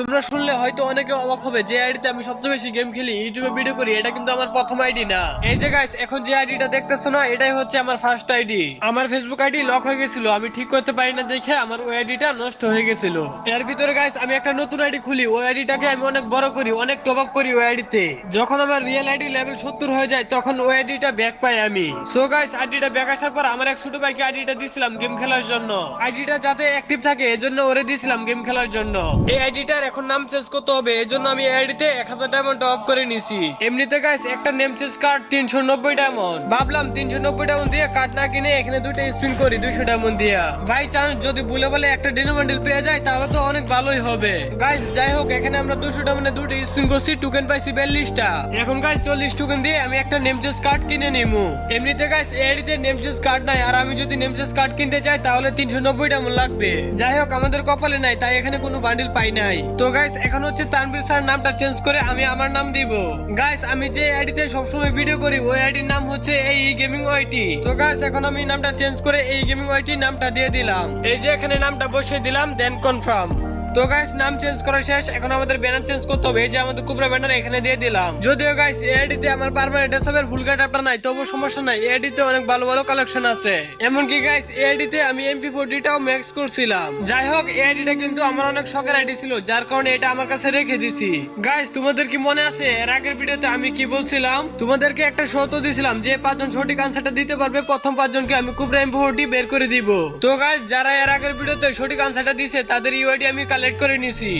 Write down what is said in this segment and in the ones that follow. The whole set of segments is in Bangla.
তোমরা শুনলে হয়তো অনেকে অবাক হবে যে আইডিতে আমি সবচেয়ে বেশি গেম খেলি, ইউটিউবে ভিডিও করি, এটা কিন্তু আমার প্রথম আইডি না। এই যে গাইস এখন যে আইডিটা দেখতেছো না, এটাই হচ্ছে আমার ফার্স্ট আইডি। আমার ফেসবুক আইডি লক হয়ে গেছিল, আমি ঠিক করতে পারি না দেখে আমার ওই আইডিটা নষ্ট হয়ে গেছিল। এর ভিতরে গাইস আমি একটা নতুন আইডি খুলি, ওই আইডিটাকে আমি অনেক বড় করি, অনেক টপ আপ করি ওই আইডিতে। যখন আমার রিয়েল আইডি লেভেল 70 হয়ে যায় তখন ওই আইডিটা ব্যাক পাই আমি। সো গাইস আইডিটা ব্যাক আসার পর আমার এক ছোট ভাইকে আইডিটা দিয়েছিলাম গেম খেলার জন্য, আইডিটা যাতে অ্যাক্টিভ থাকে এজন্য ওরে দিয়েছিলাম গেম খেলার জন্য। এই আইডিটার এখন নাম চেঞ্জ করতে হবে, এজন্য আমি এই আইডিতে 1000 ডায়মন্ড টপ আপ করে নিছি। এমনিতে গাইস একটা নেম চেঞ্জ কার্ড 390 ডায়মন্ড, ভাবলাম 390 ডায়মন্ড দিয়ে কার্ড না কিনে এখানে দুটো স্পিন করি 200 ডায়মন্ড দিয়া। বাই চান্স যদি ভুলে বলে একটা ডিনো বান্ডেল পেয়ে যায় তাহলে তো অনেক ভালোই হবে। গাইস যাই হোক এখানে আমরা 200 ডায়মন্ডে দুটো স্পিন করছি, টোকেন পাইছি 42টা। এখন গাইস 40 টোকেন দিয়ে আমি একটা নেম চেঞ্জ কার্ড কিনে নিমু। এমনিতে গাইস এই আইডিতে নেম চেঞ্জ কার্ড নাই, আর আমি যদি নেম চেঞ্জ কার্ড কিনতে চাই তাহলে 390 ডায়মন্ড লাগবে। যাই হোক আমাদের কপালে নাই তাই এখানে কোনো বান্ডেল পাই নাই। তো গাইস এখন হচ্ছে তানভীর স্যার নামটা চেঞ্জ করে আমি আমার নাম দিব। গাইস আমি যে আইডিতে সবসময় ভিডিও করি ওই আইডির নাম হচ্ছে এই গেমিং ওয়াইটি। তো গাইস এখন আমি নামটা চেঞ্জ করে এই গেমিং ওয়াইটি নামটা দিয়ে দিলাম। এই যে এখানে নামটা বসিয়ে দিলাম, দেন কনফার্ম। তো গাইস নাম চেঞ্জ করা শেষ, এখন আমাদের ব্যানার চেঞ্জ করতে হবে। এই যে আমাদের কুবরা ব্যানার এখানে দিয়ে দিলাম। যদিও গাইস এডিতে আমার পার্মানেন্ট এসবের ফুল কাটাটা নাই, তবু সমস্যা নাই, এডিতে অনেক ভালো ভালো কালেকশন আছে। এমনকি গাইস এডিতে আমি MP40টাও ম্যাক্স করছিলাম। যাই হোক এডিটা কিন্তু আমার অনেক শখের আইডি ছিল, যার কারণে এটা আমার কাছে রেখে দিছি। গাইস তোমাদের কি মনে আছে এর আগের ভিডিওতে আমি কি বলছিলাম? তোমাদেরকে একটা শর্ত দিছিলাম যে 5 জন সঠিক আনসারটা দিতে পারবে প্রথম 5 জনকে আমি কুবরা MP40 বের করে দিব। তো গাইস যারা এর আগের ভিডিওতে সঠিক আনসারটা দিয়েছে তাদের ইউআইডি আমি কালেক্ট করে নিছি।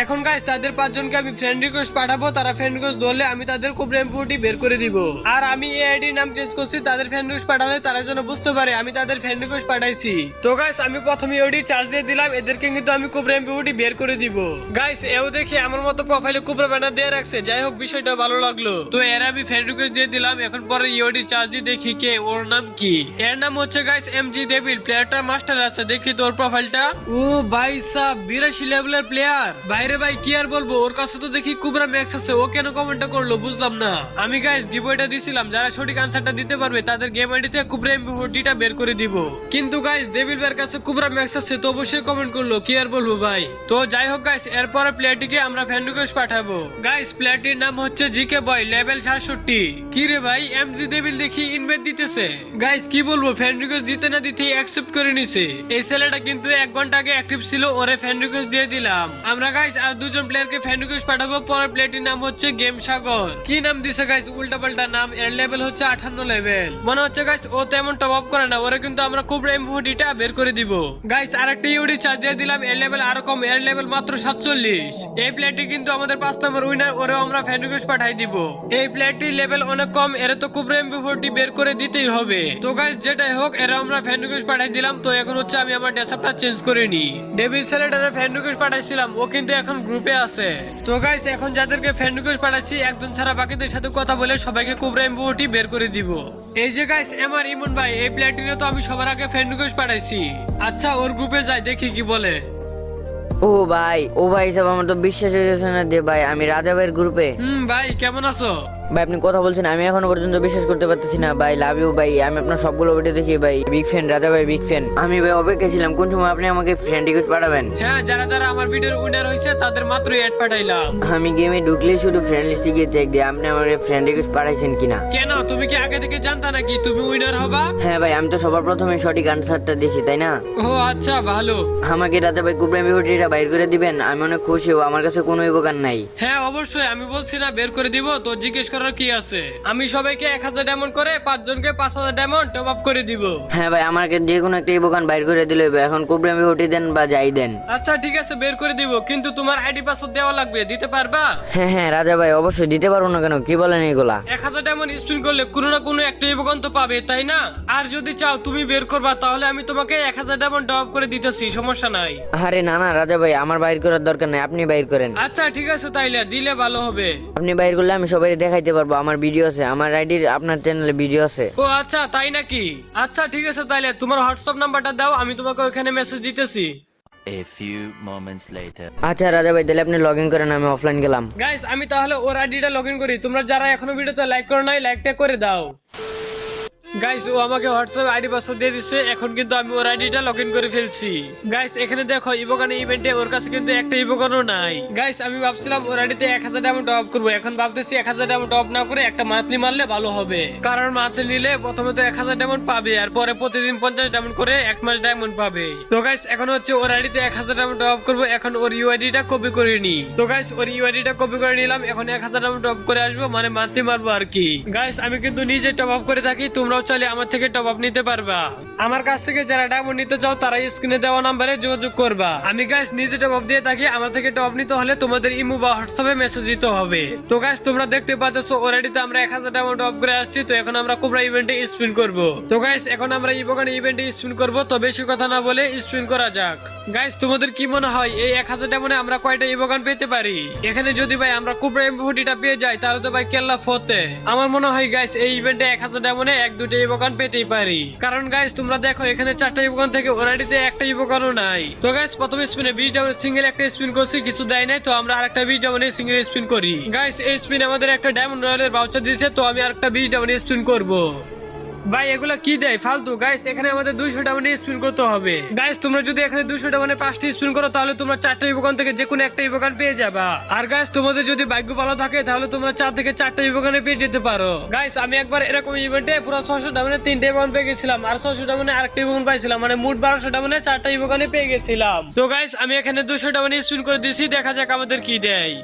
এখন গাইস তাদের 5 জনকে আমি ফ্রেন্ড রিকোয়েস্ট পাঠাবো, তারা ফ্রেন্ড রিকোয়েস্ট ধরলে আমি তাদের কুবরা MP40 বের করে দিব। আর আমি এই আইডি নাম চেঞ্জ করছি, তাদের ফ্রেন্ড রিকোয়েস্ট পাঠালে তারা যেন বুঝতে পারে আমি তাদের ফ্রেন্ড রিকোয়েস্ট পাঠাইছি। তো গাইস আমি প্রথমে ইউআইডি চার্জ দিয়ে দিলাম, এদেরকে কিন্তু আমি কুবরা MP40 বের করে দিব। গাইস এও দেখি আমার মতো প্রোফাইলে কুবরা ব্যানার দিয়ে রাখছে, যাই হোক বিষয়টা ভালো লাগলো। তো এর আমি ফ্রেন্ড রিকোয়েস্ট দিয়ে দিলাম। এখন পরে ইউআইডি চার্জ দিয়ে দেখি কে, ওর নাম কি। এর নাম হচ্ছে গাইস MG ডেভিল, প্লেয়ারটা মাস্টার আছে, দেখি তোর প্রোফাইলটা। ও ভাই সাব 82 লেভেলের প্লেয়ার। বাইরে ভাই কি আর বলবো, ওর কাছে তো দেখি কুবরা ম্যাক্স আছে, ও কেন কমেন্টটা করলো বুঝলাম না। আমি গাইস গিভওয়েটা দিছিলাম, যারা সঠিক আনসারটা দিতে পারবে তাদের গেম আইডিতে কুবরা MP40টা বের করে দিব। কিন্তু গাইস ডেভিল ভাইয়ের কাছে কুবরা ম্যাক্স আছে তো অবশ্যই কমেন্ট করলো, কি আর বলবো ভাই। তো যাই হোক গাইস এরপরে প্লেয়ারটিকে আমরা ফ্রেন্ড রিকোয়েস্ট পাঠাবো। গাইস প্লেয়ারটির নাম হচ্ছে জিকে বয়, লেভেল 67। কি রে ভাই MG ডেভিল দেখি ইনভাইট দিতেছে। গাইস কি বলবো, ফ্রেন্ড রিকোয়েস্ট দিতে না দিতে অ্যাকসেপ্ট করে নিছে। এই ছেলেটা কিন্তু 1 ঘন্টা আগে অ্যাক্টিভ ছিল, ওরে ফ্রেন্ড রিকোয়েস্ট দিয়ে দিলাম। আমরা গাইস আর 2 জন প্লেয়ারকে ফ্রেন্ড রিকোয়েস্ট পাঠাবো। পরের প্লেয়ারটির নাম হচ্ছে গেম সাগর। কি নাম দিছে গাইস, উল্টা পাল্টা নাম। এর লেভেল হচ্ছে 58 লেভেল। মনে হচ্ছে গাইস ও তেমন টপ আপ করে না, ওরে কিন্তু আমরা কুবরা MP40টা বের করে দিব। গাইস আরেকটা ইউডি চার্জ দিয়ে দিলাম, এর লেভেল আরো কম, এর লেভেল মাত্র 47। এই প্লেয়ারটি কিন্তু আমাদের 5 নম্বর উইনার, ওরেও আমরা ফ্রেন্ড রিকোয়েস্ট পাঠাই দিব। এই প্লেয়ারটির লেভেল অনেক কম, এর তো কুবরা MP40 বের করে দিতেই হবে। তো গাইস যেটাই হোক এরা আমরা ফ্রেন্ড রিকোয়েস্ট পাঠাই দিলাম। তো এখন হচ্ছে আমি আমার ডেসআপটা চেঞ্জ করে নি। ডেভিল ছেলেটারে ফ্রেন্ড রিকোয়েস্ট পাঠাইছিলাম, ও কিন্তু এখন গ্রুপে আছে। তো গাইস এখন যাদেরকে ফ্রেন্ড রিকোয়েস্ট পাঠাইছি একজন ছাড়া বাকিদের সাথে কথা বলে সবাইকে কুবরা MP40 বের করে দিব। এই যে গাইস আমার ইমন ভাই, এই প্লেয়ারটিরে তো আমি সবার আগে ফ্রেন্ড রিকোয়েস্ট পাঠাইছি। আচ্ছা ওর গ্রুপে যাই দেখি কি বলে। ও ভাই সব আমার তো বিশ্বাস হইতেছে না যে ভাই আমি রাজা ভাইয়ের গ্রুপে। ভাই কেমন আছো? ভাই আপনি কথা বলছেন, আমি এখনো পর্যন্ত বিশ্বাস করতে পারতেছি না ভাই। লাভ ইউ ভাই, আমি আপনার সবগুলো ভিডিও দেখি ভাই, বিগ ফ্যান রাজা ভাই, বিগ ফ্যান। আমি ভাই অপেক্ষা ছিলাম কোন সময় আপনি আমাকে ফ্রেন্ড রিকোয়েস্ট পাঠাবেন। হ্যাঁ যারা যারা আমার ভিডিওর উইনার হইছে তাদের মাত্র অ্যাড পাঠাইলাম। আমি গেমে ঢুকলেই শুধু ফ্রেন্ড লিস্টে গিয়ে চেক দিই আপনি আমার ফ্রেন্ড রিকোয়েস্ট পাঠাইছেন কিনা। কেন তুমি কি আগে থেকে জানতা নাকি তুমি উইনার হবা? হ্যাঁ ভাই আমি তো সবার প্রথমে সঠিক আনসারটা দিয়েছি তাই না। ও আচ্ছা ভালো। আমাকে রাজা ভাই কুবরা MP40টা বাইর করে দিবেন, আমি অনেক খুশি হব, আমার কাছে কোনো উপকার নাই। হ্যাঁ অবশ্যই, আমি বলছি না বের করে দিব, তো জিজ্ঞেস করার কি আছে। আমি সবাইকে 1000 ডায়মন্ড করে 5 জনকে 5000 ডায়মন্ড টপ আপ করে দিব। হ্যাঁ ভাই আমাকে যে কোনো একটা উপকার বাইর করে দিলে হবে, এখন কুবরা MP40 দেন বা যাই দেন। আচ্ছা ঠিক আছে বের করে দিব, কিন্তু তোমার আইডি পাসওয়ার্ড দেওয়া লাগবে, দিতে পারবা? হ্যাঁ রাজা ভাই অবশ্যই দিতে পারবো না কেন, কি বলেন এগুলা। 1000 ডায়মন্ড স্পিন করলে কোনো না কোনো একটা উপকার তো পাবে তাই না? আর যদি চাও তুমি বের করবা তাহলে আমি তোমাকে 1000 ডায়মন্ড টপ আপ করে দিতেছি, সমস্যা নাই। আরে না রাজা ভাই আমার বাইর করার দরকার নাই, আপনি বাইর করেন। আচ্ছা ঠিক আছে তাইলে দিলে ভালো হবে। আপনি বাইর করলে আমি সবাই দেখাইতে পারবো, আমার ভিডিও আছে, আমার আইডির আপনার চ্যানেলে ভিডিও আছে। ও আচ্ছা তাই নাকি? আচ্ছা ঠিক আছে তাইলে তোমার হোয়াটসঅ্যাপ নাম্বারটা দাও, আমি তোমাকে ওখানে মেসেজ দিতেছি। A few moments later. আচ্ছা রাজা ভাই তাহলে আপনি লগ ইন করেন, আমি অফলাইন গেলাম। গাইস আমি তাহলে ওর আইডিটা লগইন করি, তোমরা যারা এখনো ভিডিওতে লাইক করো নাই লাইকটা করে দাও। গাইস ও আমাকে হোয়াটসঅ্যাপ আইডি পাসওয়ার্ড দিয়ে দিচ্ছে, এখন কিন্তু আমি ওর আইডিটা লগ ইন করে ফেলছি। গাইস এখানে দেখো ইভোগান ইভেন্টে ওর কাছে কিন্তু একটা ইভোগানও নাই। গাইস আমি ভাবছিলাম ওর আইডিতে 1000 ডায়মন্ড টপ করবো, এখন ভাবতেছি 1000 ডায়মন্ড টপ না করে একটা মান্থলি মারলে ভালো হবে, কারণ মান্থলি নিলে প্রথমে তো 1000 ডায়মন্ড পাবে আর পরে প্রতিদিন 50 ডায়মন্ড করে এক মাস ডায়মন্ড পাবে। তো গাইস এখন হচ্ছে ওর আইডিতে 1000 ডায়মন্ড টপ করবো, এখন ওর ইউআইডিটা কপি করে নি। তো গাইস ওর ইউআইডিটা কপি করে নিলাম, এখন 1000 ডায়মন্ড টপ করে আসবো, মানে মান্থলি মারবো আর কি। গাইস আমি কিন্তু নিজে টপ আপ করে থাকি, তোমরাও চাইলে আমার থেকে টপ আপ নিতে পারবা। আমার কাছ থেকে যারা ডায়মন্ড নিতে চাও তারা স্ক্রিনে দেওয়া নাম্বারে যোগাযোগ করবা। আমি গাইস নিজে টপ আপ দিয়ে থাকি, আমার থেকে টপ নিতে হলে তোমাদের ইমো বা হোয়াটসঅ্যাপে মেসেজ দিতে হবে। তো গাইস তোমরা দেখতে পাচ্ছো অলরেডি আমরা 1000 ডায়মন্ড টপ করে আসছি। তো এখন আমরা কোবরা ইভেন্টে স্পিন করব। তো গাইস এখন আমরা ইভোগান ইভেন্টে স্পিন করব, তো বেশি কথা না বলে স্পিন করা যাক। গাইস তোমাদের কি মনে হয় এই 1000 ডায়মন্ডে আমরা কয়টা ইভোগান পেতে পারি? এখানে যদি ভাই আমরা কোবরা এমভিটা পেয়ে যাই তাহলে তো ভাই কেল্লা ফতে। আমার মনে হয় গাইস এই ইভেন্টে 1000 ডায়মন্ডে 1-2টা ইভোগান পেতেই পারি, কারণ গাইস তোমরা দেখো এখানে 4টা ইভোগান থেকে অলরেডিতে একটা ইভোগানও নাই। তো গাইস প্রথম স্পিনে 20 ডায়মন্ড সিঙ্গেল একটা স্পিন করছি, কিছু দেয় নাই, তো আমরা আরেকটা 20 ডায়মন্ডে সিঙ্গেল স্পিন করি। গাইস এই স্পিন আমাদের একটা ডায়মন্ড রয়্যালের ভাউচার দিয়েছে, তো আমি আরেকটা 20 ডায়মন্ডে স্পিন করব। ভাই এগুলা কি দেয় ফালতু। গাইস এখানে আমাদের 200 ডায়মন্ডে স্পিন করতে হবে। গাইস তোমরা যদি এখানে 200 ডায়মন্ডে 5টা স্পিন করো তাহলে তোমরা 4টা ইভোগান থেকে যে কোনো একটা ইভোগান পেয়ে যাবা। আর গাইস তোমাদের যদি ভাগ্য ভালো থাকে তাহলে তোমরা 4 থেকে 4টা ইভোগানে পেয়ে যেতে পারো। গাইস আমি একবার এরকম ইভেন্টে পুরো 600 ডায়মন্ডে 3টা ইভোগান পেয়ে গেছিলাম, আর 600 ডায়মন্ডে আরেকটা ইভোগান পাইছিলাম, মানে মোট 1200 ডায়মন্ডে 4টা ইভোগানে পেয়ে গেছিলাম। তো গাইস আমি এখানে 200 ডায়মন্ডে স্পিন করে দিয়েছি, দেখা যাক আমাদের কি দেয়।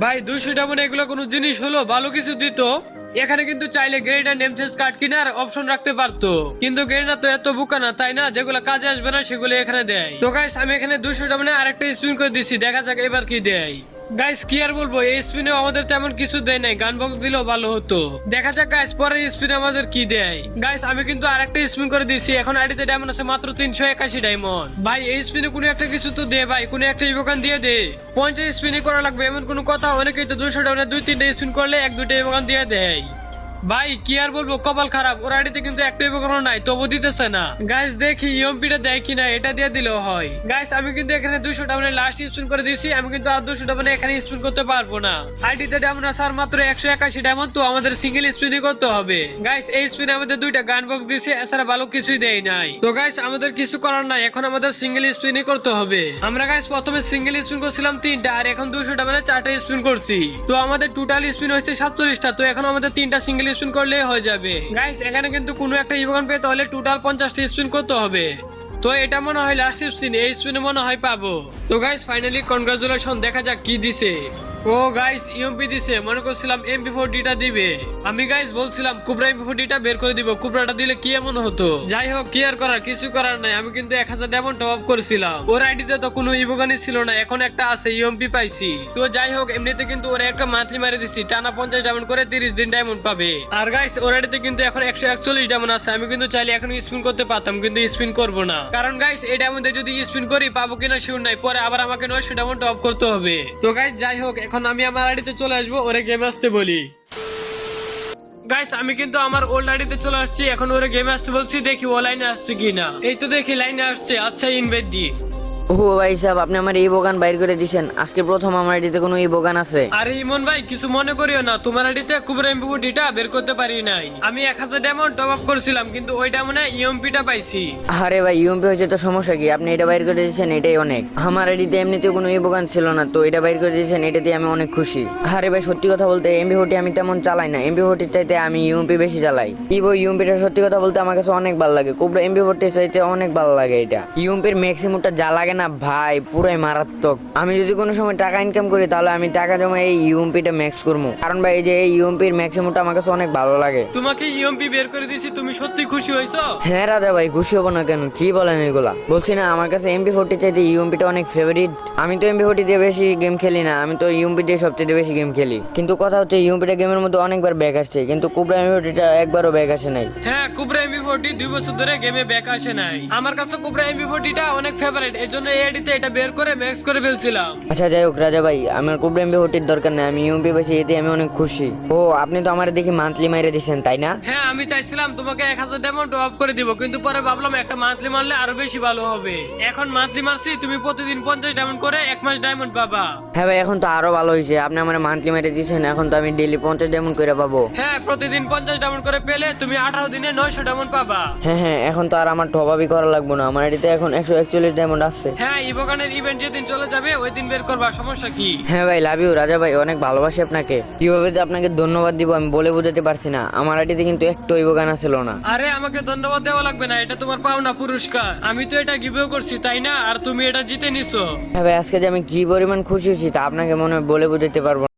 ভাই 200 ডায়মন্ডে এগুলো কোনো জিনিস হলো? ভালো কিছু দিত। এখানে কিন্তু চাইলে গ্রেড এন্ড এমসেস কার্ড কেনার অপশন রাখতে পারতো, কিন্তু গ্রেডা তো এত বোকা না, তাই না? যেগুলো কাজে আসবে না সেগুলো এখানে দেয়। তো গাইস আমি এখানে 200 ডায়মন্ডে আরেকটা স্পিন করে দিছি, দেখা যাক এবার কি দেয়। গাইস কি আর বলবো, এই স্পিনে আমাদের তেমন কিছু দেয় নাই, গান বক্স দিলেও ভালো হতো। দেখা যাক গাইস পরের স্পিনে আমাদের কি দেয়। গাইস আমি কিন্তু আরেকটা স্পিন করে দিছি, এখন আইডিতে ডায়মন্ড আছে মাত্র 381 ডায়মন্ড। ভাই এই স্পিনে কোনো একটা কিছু তো দে ভাই, কোনো একটা ইভোগান দিয়ে দে। 50 স্পিনই করা লাগবে এমন কোনো কথা? অনেকেই তো 200 ডায়মন্ডে 2-3টা স্পিন করলে 1-2টা ইভোগান দিয়ে দেয়। ভাই কি আর বলবো, কপাল খারাপ, ওর আইডিতে কিন্তু একটা ইভোগান নাই, তবু দিতেছে না। গাইস দেখি ইএমপিটা দেয় কিনা, এটা দিয়ে দিলেও হয়। গাইস আমি কিন্তু এখানে 200 ডায়মন্ডে লাস্ট স্পিন করে দিয়েছি, আমি কিন্তু আর 200 ডায়মন্ডে এখানে স্পিন করতে পারবো না। আইডিতে ডায়মন্ড আছে আর মাত্র 181 ডায়মন্ড, তো আমাদের সিঙ্গেল স্পিনই করতে হবে। গাইস এই স্পিনে আমাদের 2টা গান বক্স দিয়েছে, এছাড়া ভালো কিছুই দেয় নাই। তো গাইস আমাদের কিছু করার নাই, এখন আমাদের সিঙ্গেল স্পিনই করতে হবে। আমরা গাইস প্রথমে সিঙ্গেল স্পিন করছিলাম 3টা, আর এখন 200 ডায়মন্ডে 4টা স্পিন করছি, তো আমাদের টোটাল স্পিন হয়েছে 47টা। তো এখন আমাদের 3টা সিঙ্গেল স্পিন করলে হয়ে যাবে। গাইস এখানে কিন্তু কোনো একটা ইভোগান পেতে হলে টোটাল 50টা স্পিন করতে হবে, তো এটা মনে হয় লাস্ট স্পিন, এই স্পিনে মনে হয় পাবো। তো গাইস ফাইনালি কনগ্রাচুলেশন, দেখা যাক কি দিছে। ও গাইস ইএমপি দিছে, মনে করছিলাম এমপি40টা দিবে। আমি গাইস বলছিলাম কুবরা এমপি40টা বের করে দিব, কুবরাটা দিলে কি এমন হতো। যাই হোক কি আর করার, কিছু করার নাই। আমি কিন্তু 1000 ডায়মন্ড টপ আপ করেছিলাম, ওর আইডিতে তো কোনো ইভোগানই ছিল না, এখন একটা আছে ইএমপি পাইছি। তো যাই হোক এমনিতে কিন্তু ওরা একটা মান্থলি মারি দিছি, টানা 50 ডায়মন্ড করে 30 দিন ডায়মন্ড পাবে। আর গাইস ওর আইডিতে কিন্তু এখন 141 ডায়মন্ড আছে, আমি কিন্তু চাইলে এখন স্পিন করতে পারতাম, কিন্তু স্পিন করব না, কারণ গাইস এই ডায়মন্ডে যদি স্পিন করি পাবো কিনা শিওর নাই, পরে আবার আমাকে 900 ডায়মন্ড টপ করতে হবে। তো গাইস যাই হোক এখন আমি আমার আইডিতে চলে আসবো, ওরে গেম আসতে বলি। গাইস আমি কিন্তু আমার ওল্ড আইডিতে চলে আসছি, এখন ওরে গেমে আসতে বলছি, দেখি ও লাইনে আসছে কিনা। এই তো দেখি লাইনে আসছে, আচ্ছা ইনভাইট দি। ও ভাই সাহেব আপনি আমার এই বোগান বাইর করে দিয়েছেন, আজকে প্রথম আমার আইডিতে কোনো এই বোগান আছে। আরে ইমন ভাই কিছু মনে করিও না, তোমার আইডিতে কুবরা এমপিটা বের করতে পারি নাই। আমি 1000 ডায়মন্ড টপ আপ করছিলাম, কিন্তু ওই ডায়মন্ডে ইএমপিটা পাইছি। আরে ভাই ইউএমপি হয়েছে তো সমস্যা কি, আপনি এটা বাইর করে দিয়েছেন এটাই অনেক। আমার আইডিতে এমনিতে কোনো এই বোগান ছিল না, তো এটা বাইর করে দিয়েছেন, এটাতে আমি অনেক খুশি। আরে ভাই সত্যি কথা বলতে এমপি40 আমি তেমন চালাই না, এমপি40 চাইতে আমি ইউএমপি বেশি চালাই। ইউএমপিটা সত্যি কথা বলতে আমার কাছে অনেক ভালো লাগে, কুবরা এমপি40 চাইতে অনেক ভালো লাগে। এটা ইউএমপির ম্যাক্সিমামটা যা লাগে না ভাই পুরাই মারাত্মক। আমি যদি কোনো সময় টাকা ইনকাম করি তাহলে আমি টাকা জমা এই ইউএমপিটা ম্যাক্স করবো, কারণ ভাই এই যে এই ইউএমপির ম্যাক্সিমামটা আমার কাছে অনেক ভালো লাগে। তোমাকে ইএমপি বের করে দিয়েছি, তুমি সত্যি খুশি হয়েছো? হ্যাঁ রাজা ভাই খুশি হবো না কেন, কি বলেন এগুলা? বলছি না আমার কাছে এমপি40 চাইতে ইউএমপিটা অনেক ফেভারিট। আমি তো এমপি40 দিয়ে বেশি গেম খেলি না, আমি তো ইউএমপি দিয়ে সবচেয়ে বেশি গেম খেলি। কিন্তু কথা হচ্ছে ইউএমপিটা গেমের মধ্যে অনেকবার ব্যাক আসছে, কিন্তু কুবরা এমপি40টা একবারও ব্যাক আসে নাই। হ্যাঁ কুবরা এমপি40 2 বছর ধরে গেমে ব্যাক আসে নাই। আমার কাছে কুবরা এমপি40টা অনেক ফেভারিট, এজন্য এই আইডিতে এটা বের করে ম্যাক্স করে ফেলছিলাম। আচ্ছা যাই হোক রাজা ভাই, আমার খুব এমবি হোটির দরকার নেই, আমি ইউপি পাইছি, এতে আমি অনেক খুশি। ও আপনি তো আমার দেখি মান্থলি মাইরে দিচ্ছেন তাই না? হ্যাঁ আমি চাইছিলাম তোমাকে 1000 ডায়মন্ড অফ করে দিব, কিন্তু পরে ভাবলাম একটা মান্থলি মারলে আরো বেশি ভালো হবে। এখন মান্থলি মারছি, তুমি প্রতিদিন 50 ডায়মন্ড করে 1 মাস ডায়মন্ড পাবা। হ্যাঁ ভাই, এখন তো আরো ভালো হয়েছে, আপনি আমার মান্থলি মাইরে দিচ্ছেন, এখন তো আমি ডেইলি 50 ডায়মন্ড করে পাবো। হ্যাঁ প্রতিদিন 50 ডায়মন্ড করে পেলে তুমি 18 দিনে 900 ডায়মন্ড পাবা। হ্যাঁ হ্যাঁ, এখন তো আর আমার টপাবি করা লাগবে না, আমার এটিতে এখন 141 ডায়মন্ড আছে। হ্যাঁ ইভোগানের ইভেন্ট যেদিন চলে যাবে ওই দিন বের করবা, সমস্যা কি? হ্যাঁ ভাই, লাভ ইউ রাজা ভাই, অনেক ভালোবাসি আপনাকে। কিভাবে যে আপনাকে ধন্যবাদ দিব আমি বলে বোঝাতে পারছি না, আমার আইডিতে কিন্তু একটু ইবোগানা ছিল না। আরে আমাকে ধন্যবাদ দেওয়া লাগবে না, এটা তোমার পাওনা পুরস্কার। আমি তো এটা গিভও করছি তাই না, আর তুমি এটা জিতে নিছো। হ্যাঁ ভাই, আজকে যে আমি কি পরিমাণ খুশি হয়েছি তা আপনাকে মনে হয় বলে বোঝাতে পারবো না।